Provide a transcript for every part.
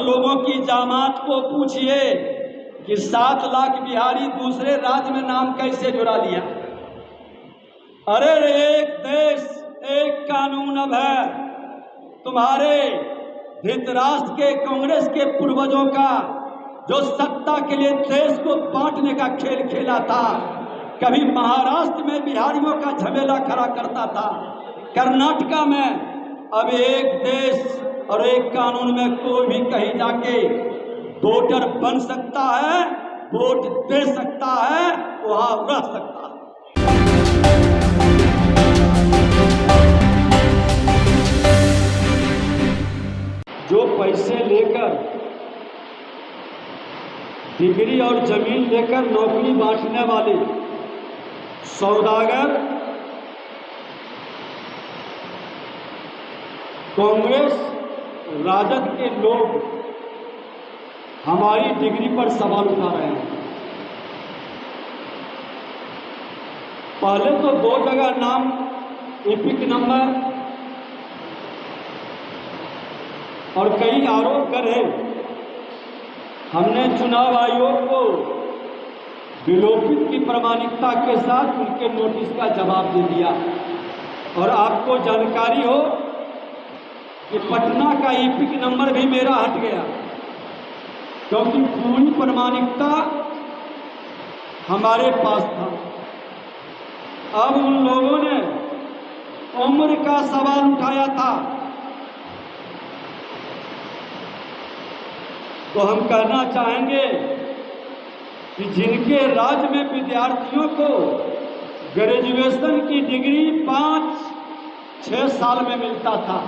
लोगों की जामात को पूछिए कि 7 लाख बिहारी दूसरे राज्य में नाम कैसे जुड़ा लिया। अरे एक देश एक कानून अब है। तुम्हारे धृतराष्ट्र के कांग्रेस के पूर्वजों का जो सत्ता के लिए देश को बांटने का खेल खेला था, कभी महाराष्ट्र में बिहारियों का झमेला खड़ा करता था, कर्नाटका में। अब एक देश और एक कानून में कोई भी कहीं जाके वोटर बन सकता है, वोट दे सकता है, वहां रह सकता है। जो पैसे लेकर डिग्री और जमीन लेकर नौकरी बांटने वाले सौदागर कांग्रेस राजद के लोग हमारी डिग्री पर सवाल उठा रहे हैं। पहले तो 2 जगह नाम एपिक नंबर और कई आरोप करे। हमने चुनाव आयोग को विलोपित की प्रामाणिकता के साथ उनके नोटिस का जवाब दे दिया। और आपको जानकारी हो कि पटना का एपिक नंबर भी मेरा हट गया, क्योंकि पूरी प्रामाणिकता हमारे पास था। अब उन लोगों ने उम्र का सवाल उठाया था, तो हम कहना चाहेंगे कि जिनके राज्य में विद्यार्थियों को ग्रेजुएशन की डिग्री 5-6 साल में मिलता था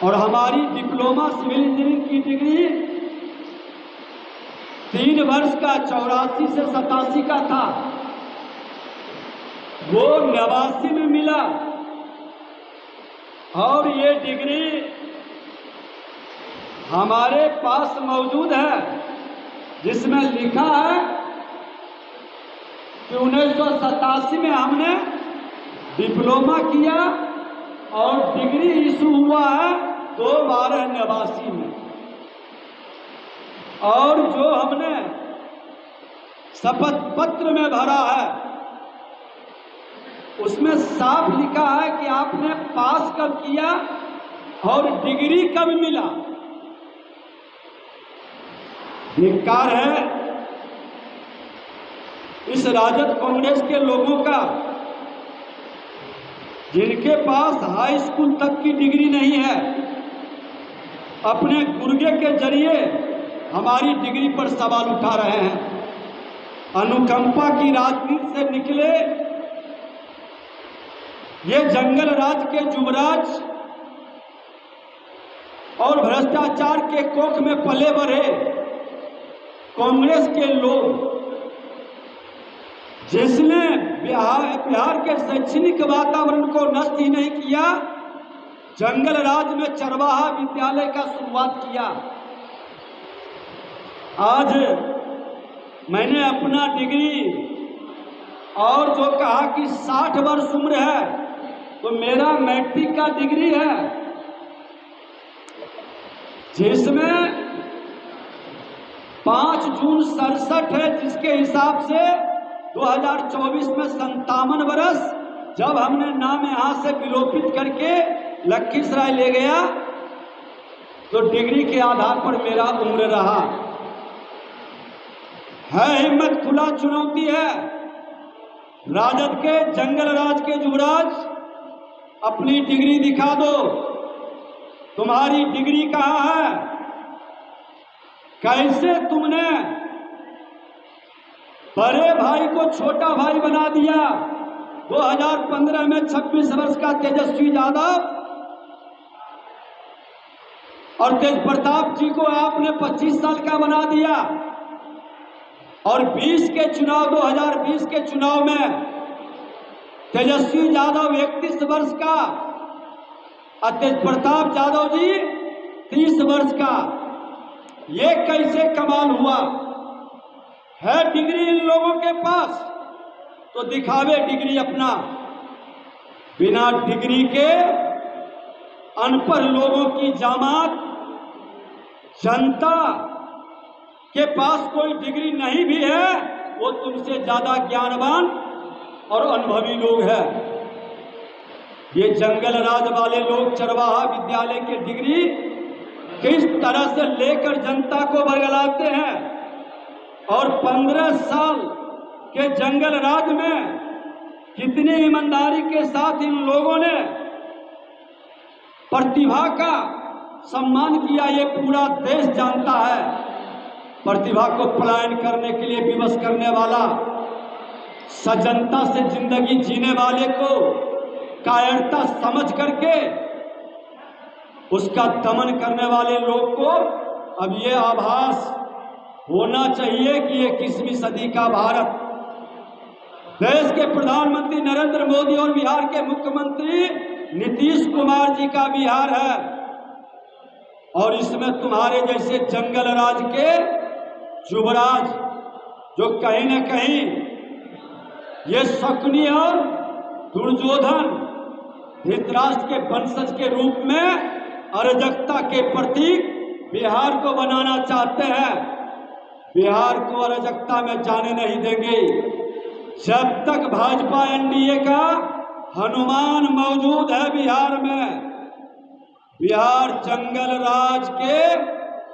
और हमारी डिप्लोमा सिविल इंजीनियरिंग की डिग्री 3 वर्ष का 84 से 87 का था, वो 89 में मिला। और ये डिग्री हमारे पास मौजूद है, जिसमें लिखा है कि 1987 में हमने डिप्लोमा किया और डिग्री इशू हुआ है 2/12/89 में। और जो हमने शपथ पत्र में भरा है, उसमें साफ लिखा है कि आपने पास कब किया और डिग्री कब मिला। धिक्कार है इस राजद कांग्रेस के लोगों का, जिनके पास हाई स्कूल तक की डिग्री नहीं है, अपने गुर्गे के जरिए हमारी डिग्री पर सवाल उठा रहे हैं। अनुकंपा की राजनीति से निकले ये जंगल राज के युवराज और भ्रष्टाचार के कोख में पले बढ़े कांग्रेस के लोग, जिसने बिहार के शैक्षणिक वातावरण को नष्ट ही नहीं किया, जंगल राज में चरवाहा विद्यालय का शुरुआत किया। आज मैंने अपना डिग्री और जो कहा कि 60 वर्ष उम्र है, तो मेरा मैट्रिक का डिग्री है, जिसमें 5 जून 67 है, जिसके हिसाब से 2024 में 57 वर्ष, जब हमने नाम यहां से विलोपित करके लखीसराय ले गया, तो डिग्री के आधार पर मेरा उम्र रहा है। हिम्मत, खुला चुनौती है। राजद के जंगल राज के युवराज, अपनी डिग्री दिखा दो। तुम्हारी डिग्री कहाँ है? कैसे तुमने बड़े भाई को छोटा भाई बना दिया? 2015 में 26 वर्ष का तेजस्वी यादव और तेज प्रताप जी को आपने 25 साल का बना दिया, और 2020 के चुनाव में तेजस्वी यादव 31 वर्ष का और तेज प्रताप यादव जी 30 वर्ष का। ये कैसे कमाल हुआ है? डिग्री इन लोगों के पास, तो दिखावे डिग्री अपना। बिना डिग्री के अनपढ़ लोगों की जामात जनता के पास कोई डिग्री नहीं भी है, वो तुमसे ज्यादा ज्ञानवान और अनुभवी लोग हैं। ये जंगल राज वाले लोग चरवाहा विद्यालय की डिग्री किस तरह से लेकर जनता को बरगलाते हैं, और 15 साल के जंगल राज में कितनी ईमानदारी के साथ इन लोगों ने प्रतिभा का सम्मान किया, ये पूरा देश जानता है। प्रतिभा को पलायन करने के लिए विवश करने वाला, सज्जनता से जिंदगी जीने वाले को कायरता समझ करके उसका दमन करने वाले लोग को अब ये आभास होना चाहिए कि ये 21वीं सदी का भारत, देश के प्रधानमंत्री नरेंद्र मोदी और बिहार के मुख्यमंत्री नीतीश कुमार जी का बिहार है। और इसमें तुम्हारे जैसे जंगल राज के युवराज, जो कहीं न कहीं ये शकुनी और दुर्योधन धृतराष्ट्र के वंशज के रूप में अराजकता के प्रतीक बिहार को बनाना चाहते हैं। बिहार को अराजकता में जाने नहीं देंगे। जब तक भाजपा एनडीए का हनुमान मौजूद है बिहार में, बिहार जंगल राज के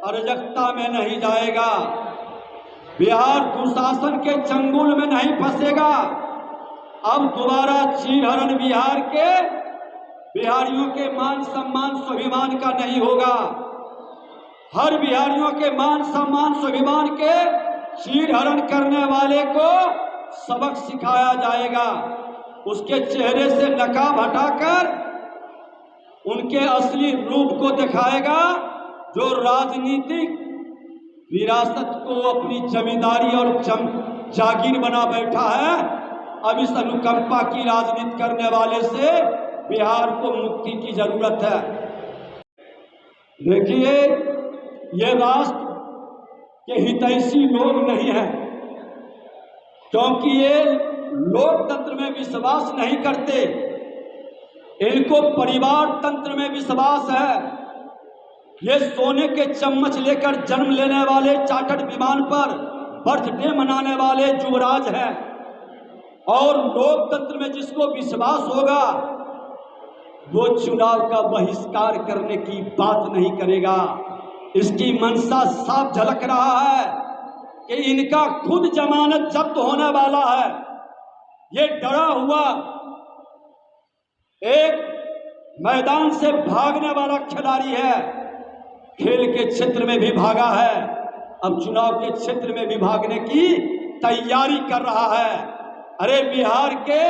अराजकता में नहीं जाएगा। बिहार दुशासन के चंगुल में नहीं फंसेगा। अब दोबारा चीरहरण बिहार के बिहारियों के मान सम्मान स्वाभिमान का नहीं होगा। हर बिहारियों के मान सम्मान स्वाभिमान के चीरहरण करने वाले को सबक सिखाया जाएगा। उसके चेहरे से नकाब हटाकर उनके असली रूप को दिखाएगा, जो राजनीतिक विरासत को अपनी जमींदारी और जागीर बना बैठा है। अब इस अनुकंपा की राजनीति करने वाले से बिहार को मुक्ति की जरूरत है। देखिए, ये राष्ट्र के हितैषी लोग नहीं है, क्योंकि ये लोकतंत्र में विश्वास नहीं करते। इनको परिवार तंत्र में विश्वास है। ये सोने के चम्मच लेकर जन्म लेने वाले चार्टर्ड विमान पर बर्थडे मनाने वाले युवराज हैं। और लोकतंत्र में जिसको विश्वास होगा वो चुनाव का बहिष्कार करने की बात नहीं करेगा। इसकी मंशा साफ झलक रहा है कि इनका खुद जमानत जब्त होने वाला है। ये डरा हुआ एक मैदान से भागने वाला खिलाड़ी है। खेल के क्षेत्र में भी भागा है, अब चुनाव के क्षेत्र में भी भागने की तैयारी कर रहा है। अरे बिहार के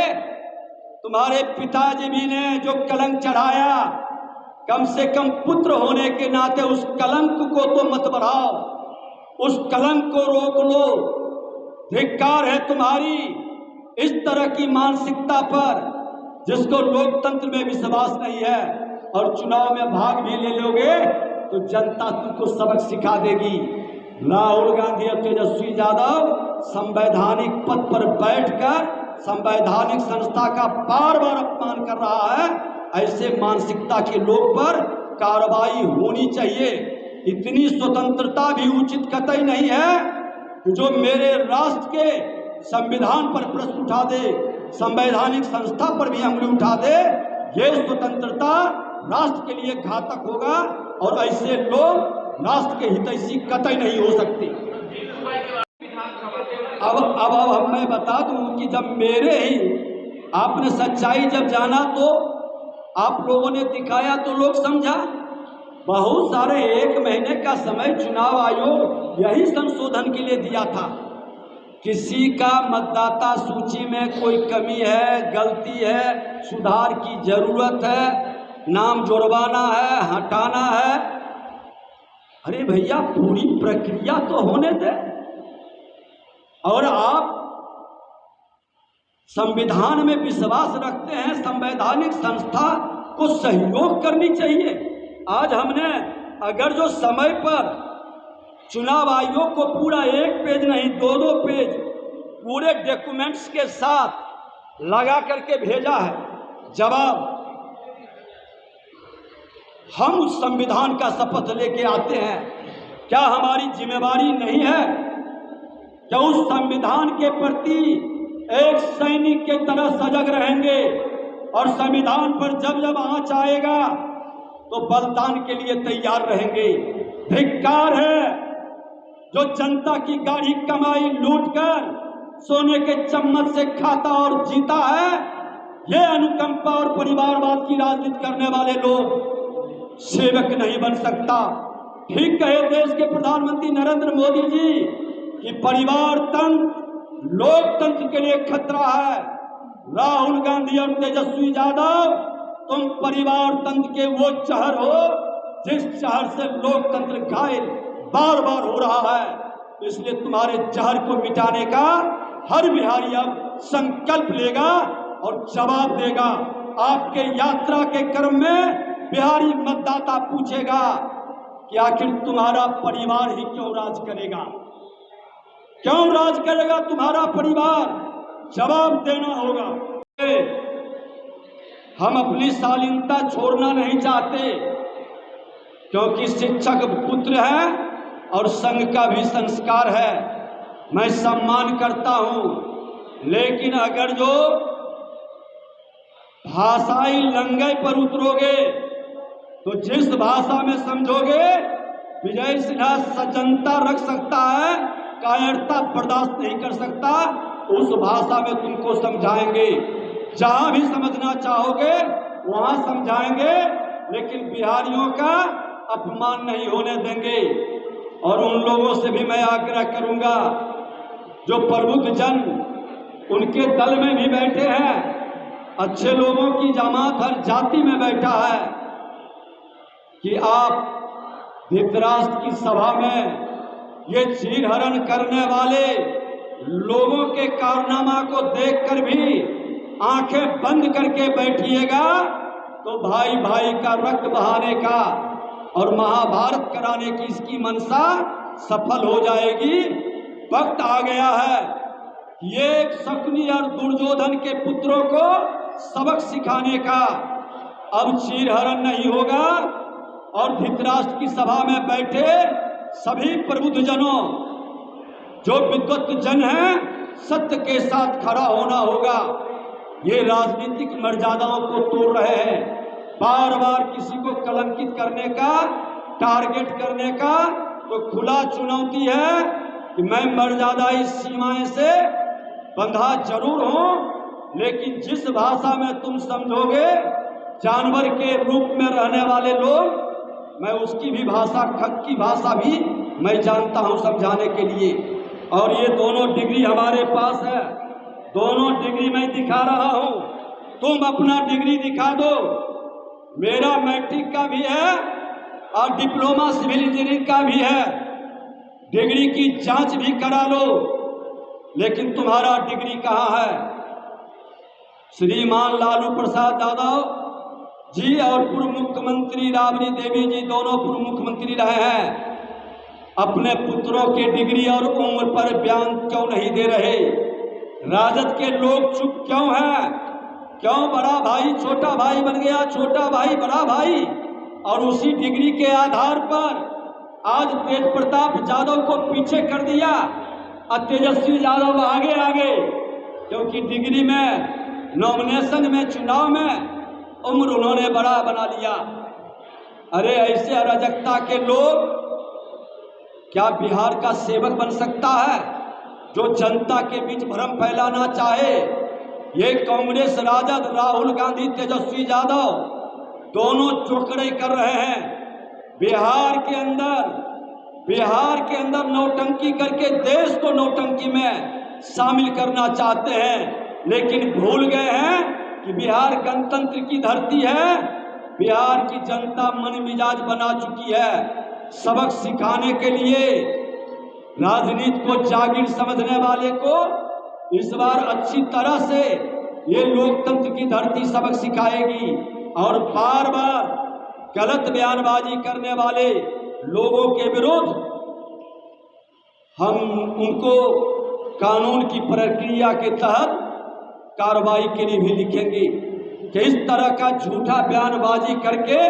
तुम्हारे पिताजी भी ने जो कलंक चढ़ाया, कम से कम पुत्र होने के नाते उस कलंक को तो मत बढ़ाओ, उस कलंक को रोक लो। धिक्कार है तुम्हारी इस तरह की मानसिकता पर, जिसको लोकतंत्र में विश्वास नहीं है। और चुनाव में भाग भी ले लोगे तो जनता तुमको सबक सिखा देगी। राहुल गांधी और तेजस्वी यादव संवैधानिक पद पर बैठकर संवैधानिक संस्था का बार बार अपमान कर रहा है। ऐसे मानसिकता के लोग पर कार्रवाई होनी चाहिए। इतनी स्वतंत्रता भी उचित कतई नहीं है जो मेरे राष्ट्र के संविधान पर प्रश्न उठा दे, संवैधानिक संस्था पर भी अंगुली उठा दे। ये स्वतंत्रता राष्ट्र के लिए घातक होगा और ऐसे लोग राष्ट्र के हितैषी कतई नहीं हो सकते। अब मैं बता दूं कि जब मेरे ही आपने सच्चाई जब जाना तो आप लोगों ने दिखाया तो लोग समझा। बहुत सारे 1 महीने का समय चुनाव आयोग यही संशोधन के लिए दिया था। किसी का मतदाता सूची में कोई कमी है, गलती है, सुधार की जरूरत है, नाम जुड़वाना है, हटाना है, अरे भैया पूरी प्रक्रिया तो होने दे। और आप संविधान में विश्वास रखते हैं, संवैधानिक संस्था को सहयोग करनी चाहिए। आज हमने अगर जो समय पर चुनाव आयोग को पूरा 1 पेज नहीं 2-2 पेज पूरे डॉक्यूमेंट्स के साथ लगा करके भेजा है जवाब, हम उस संविधान का शपथ लेके आते हैं क्या हमारी जिम्मेवारी नहीं है कि उस संविधान के प्रति एक सैनिक के तरह सजग रहेंगे और संविधान पर जब जब आंच आएगा तो बलिदान के लिए तैयार रहेंगे। धिक्कार है जो जनता की गाढ़ी कमाई लूटकर सोने के चम्मच से खाता और जीता है। ये अनुकंपा और परिवारवाद की राजनीति करने वाले लोग सेवक नहीं बन सकता। ठीक कहे देश के प्रधानमंत्री नरेंद्र मोदी जी कि परिवार तंत्र लोकतंत्र के लिए खतरा है। राहुल गांधी और तेजस्वी यादव, तुम परिवार तंत्र के वो जहर हो जिस जहर से लोकतंत्र घायल बार बार हो रहा है। इसलिए तुम्हारे जहर को मिटाने का हर बिहारी अब संकल्प लेगा और जवाब देगा। आपके यात्रा के क्रम में बिहारी मतदाता पूछेगा कि आखिर तुम्हारा परिवार ही क्यों राज करेगा, क्यों राज करेगा तुम्हारा परिवार? जवाब देना होगा। हम अपनी शालीनता छोड़ना नहीं चाहते, क्योंकि शिक्षक पुत्र है और संघ का भी संस्कार है। मैं सम्मान करता हूं, लेकिन अगर जो भाषाई लंगई पर उतरोगे तो जिस भाषा में समझोगे विजय सिन्हा सज्जनता रख सकता है, कायरता बर्दाश्त नहीं कर सकता, उस भाषा में तुमको समझाएंगे। जहां भी समझना चाहोगे वहां समझाएंगे, लेकिन बिहारियों का अपमान नहीं होने देंगे। और उन लोगों से भी मैं आग्रह करूंगा जो प्रबुद्ध जन उनके दल में भी बैठे हैं, अच्छे लोगों की जमात हर जाति में बैठा है, कि आप धृतराष्ट्र की सभा में ये चीरहरण करने वाले लोगों के कारनामा को देखकर भी आंखें बंद करके बैठिएगा तो भाई भाई का रक्त बहाने का और महाभारत कराने की इसकी मनसा सफल हो जाएगी। वक्त आ गया है ये शकुनी और दुर्योधन के पुत्रों को सबक सिखाने का। अब चीरहरण नहीं होगा और धृतराष्ट्र की सभा में बैठे सभी प्रबुद्ध जनों, जो विद्वत जन हैं, सत्य के साथ खड़ा होना होगा। ये राजनीतिक मर्यादाओं को तोड़ रहे हैं, बार बार किसी को कलंकित करने का, टारगेट करने का तो खुला चुनौती है कि मैं मर्यादाई सीमाएं से बंधा जरूर हूं, लेकिन जिस भाषा में तुम समझोगे जानवर के रूप में रहने वाले लोग, मैं उसकी भी भाषा, खत की भाषा भी मैं जानता हूं समझाने के लिए। और ये दोनों डिग्री हमारे पास है, दोनों डिग्री मैं दिखा रहा हूं, तुम अपना डिग्री दिखा दो। मेरा मैट्रिक का भी है और डिप्लोमा सिविल इंजीनियरिंग का भी है, डिग्री की जांच भी करा लो, लेकिन तुम्हारा डिग्री कहाँ है? श्रीमान लालू प्रसाद यादव जी और पूर्व मुख्यमंत्री राबड़ी देवी जी दोनों पूर्व मुख्यमंत्री रहे हैं, अपने पुत्रों के डिग्री और उम्र पर बयान क्यों नहीं दे रहे? राजद के लोग चुप क्यों हैं? क्यों बड़ा भाई छोटा भाई बन गया, छोटा भाई बड़ा भाई, और उसी डिग्री के आधार पर आज तेज प्रताप यादव को पीछे कर दिया और तेजस्वी यादव आगे आगे, क्योंकि डिग्री में, नॉमिनेशन में, चुनाव में उम्र उन्होंने बड़ा बना लिया। अरे ऐसे अराजकता के लोग क्या बिहार का सेवक बन सकता है? जो जनता के बीच भ्रम फैलाना चाहे, ये कांग्रेस, राजद, राहुल गांधी, तेजस्वी यादव दोनों चौकड़े कर रहे हैं। बिहार के अंदर नौटंकी करके देश को नौटंकी में शामिल करना चाहते हैं, लेकिन भूल गए हैं कि बिहार गणतंत्र की धरती है। बिहार की जनता मन मिजाज बना चुकी है। सबक सिखाने के लिए राजनीति को जागीर समझने वाले को इस बार अच्छी तरह से ये लोकतंत्र की धरती सबक सिखाएगी, और बार बार गलत बयानबाजी करने वाले लोगों के विरुद्ध हम उनको कानून की प्रक्रिया के तहत कार्रवाई के लिए भी लिखेंगे कि इस तरह का झूठा बयानबाजी करके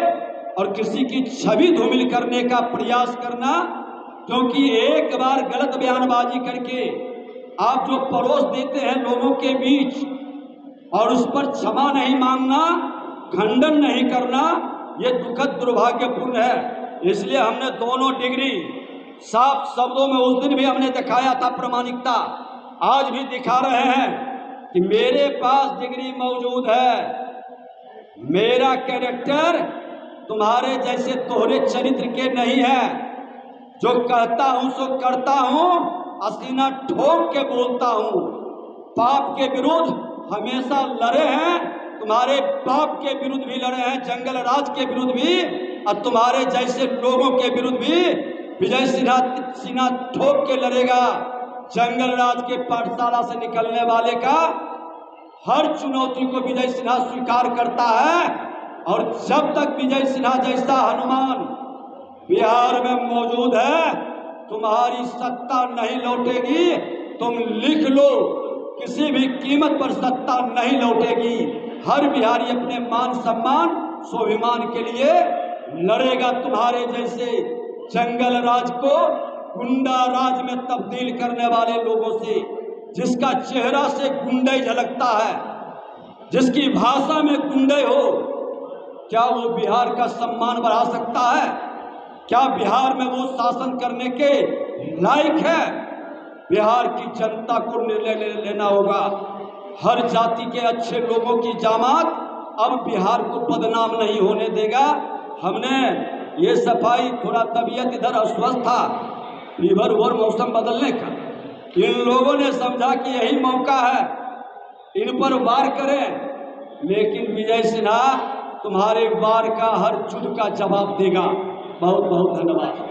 और किसी की छवि धूमिल करने का प्रयास करना क्योंकि एक बार गलत बयानबाजी करके आप जो परोस देते हैं लोगों के बीच और उस पर क्षमा नहीं मांगना, खंडन नहीं करना, ये दुखद दुर्भाग्यपूर्ण है। इसलिए हमने दोनों डिग्री साफ शब्दों में उस दिन भी हमने दिखाया था प्रमाणिकता, आज भी दिखा रहे हैं कि मेरे पास डिग्री मौजूद है। मेरा कैरेक्टर तुम्हारे जैसे दोहरे चरित्र के नहीं है। जो कहता हूं सो करता हूं, असीना ठोक के बोलता हूं। पाप के विरुद्ध हमेशा लड़े हैं, तुम्हारे पाप के विरुद्ध भी लड़े हैं, जंगल राज के विरुद्ध भी, और तुम्हारे जैसे लोगों के विरुद्ध भी विजय सिन्हा सीना ठोक के लड़ेगा। जंगल राज के पाठशाला से निकलने वाले का हर चुनौती को विजय सिन्हा स्वीकार करता है, और जब तक विजय सिन्हा जैसा हनुमान बिहार में मौजूद है, तुम्हारी सत्ता नहीं लौटेगी। तुम लिख लो, किसी भी कीमत पर सत्ता नहीं लौटेगी। हर बिहारी अपने मान सम्मान स्वाभिमान के लिए लड़ेगा तुम्हारे जैसे जंगल राज को गुंडा राज में तब्दील करने वाले लोगों से। जिसका चेहरा से गुंडे झलकता है, जिसकी भाषा में गुंडे हो, क्या वो बिहार का सम्मान बढ़ा सकता है? क्या बिहार में वो शासन करने के लायक है? बिहार की जनता को निर्णय लेना होगा। हर जाति के अच्छे लोगों की जामात अब बिहार को बदनाम नहीं होने देगा। हमने ये सफाई, थोड़ा तबीयत इधर अस्वस्थ था, फीवर और मौसम बदलने का, इन लोगों ने समझा कि यही मौका है, इन पर वार करें। लेकिन विजय सिन्हा तुम्हारे वार का हर युद्ध का जवाब देगा। बहुत बहुत धन्यवाद।